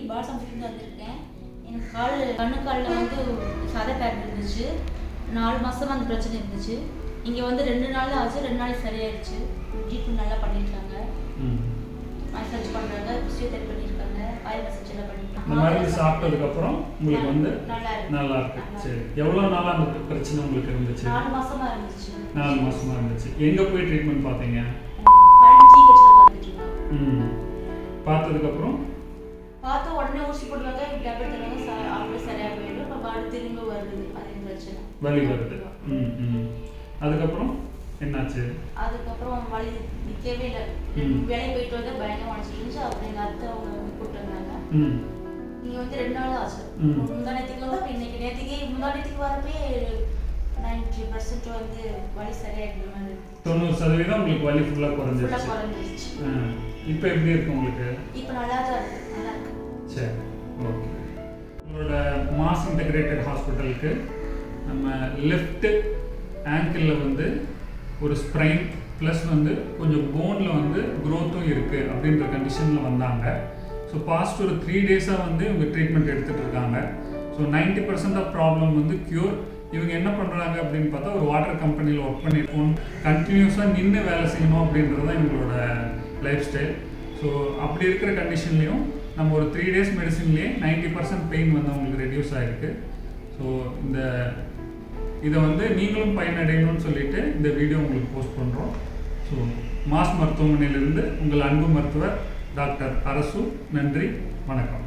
பாலசமுத்திரத்துலேருந்து வந்திருக்கேன். எனக்கு கண்ணுக்காலில் வந்து சதை பேட் இருந்துச்சு. 4 மாதமாக அந்த பிரச்சனை இருந்துச்சு. இங்கே வந்து 2 நாள் தான் ஆச்சு. 2 நாள் சரியாயிடுச்சு. ட்ரீட்மெண்ட் நல்லா பண்ணியிருக்காங்க. மசாஜ் பண்ணுறாங்க, ஃபிசியோதெரபி பண்ணியிருக்காங்க, ஆயில் மசாஜ் எல்லாம் பண்ணியிருக்காங்க. இந்த மாதிரி சாப்பிட்டதுக்கப்புறம் உங்களுக்கு வந்து நல்லா இருக்கு. சரி, எவ்வளோ நாளாக அந்த பிரச்சனை உங்களுக்கு இருந்துச்சு? 4 மாதமாக இருந்துச்சு. 4 மாதமாக இருந்துச்சு. எங்கே போய் ட்ரீட்மெண்ட் பார்த்தீங்க? பார்த்ததுக்கப்புறம் பார்த்து உடனே ஊசி போடுவாங்க, டேப்லெட் தருவாங்க, அப்படியே சரியாக போயிடும். இப்போ பாடு திரும்ப வருது, அதே பிரச்சனை வலி வருது. அதுக்கப்புறம் என்னாச்சு? அதுக்கப்புறம் வலி நிற்கவே இல்லை. வேலைக்கு போயிட்டு வந்து பயங்கரம் உடச்சிட்டு இருந்துச்சு. அப்புறம் எங்கள் அத்தை அவங்க கூப்பிட்டு வந்தாங்க. இங்கே வந்து 2 நாள் ஆச்சு. முந்தானத்துக்கு வந்து இன்னைக்கு முந்தானத்துக்கு வரப்பே 90% வந்து வலி சரியாகிடுற மாதிரி. 90% உங்களுக்கு வலி ஃபுல்லாக குறைஞ்சிருச்சு. இப்போ எப்படி இருக்கு உங்களுக்கு? இப்போ நல்லா தான் இருக்கு, நல்லா இருக்கு. சரி, ஓகே. உங்களோட மாஸ் இன்டகிரேட்டட் ஹாஸ்பிட்டலுக்கு நம்ம லெஃப்ட் ஆங்கிளில் வந்து ஒரு ஸ்ப்ரைன் ப்ளஸ் வந்து கொஞ்சம் போனில் வந்து க்ரோத்தும் இருக்குது அப்படின்ற கண்டிஷனில் வந்தாங்க. ஸோ பாஸ்ட் ஒரு 3 டேஸாக வந்து இவங்க ட்ரீட்மெண்ட் எடுத்துகிட்டு இருக்காங்க. ஸோ 90% ஆஃப் ப்ராப்ளம் வந்து க்யூர். இவங்க என்ன பண்ணுறாங்க அப்படின்னு பார்த்தா ஒரு வாட்டர் கம்பெனியில் ஒர்க் பண்ணியிருக்கோம். கண்டினியூஸாக நின்று வேலை செய்யணும் அப்படின்றது தான் இவங்களோட லைஃப் ஸ்டைல். ஸோ அப்படி இருக்கிற கண்டிஷன்லேயும் நம்ம ஒரு 3 டேஸ் மெடிசின்லேயே 90% பெயின் வந்து அவங்களுக்கு ரெடியூஸ் ஆகிருக்கு. ஸோ இதை வந்து நீங்களும் பயனடையணும்னு சொல்லிட்டு இந்த வீடியோ உங்களுக்கு போஸ்ட் பண்ணுறோம். ஸோ மாஸ் மருத்துவமனையிலிருந்து உங்கள் அன்பு மருத்துவர் டாக்டர் அரசு. நன்றி, வணக்கம்.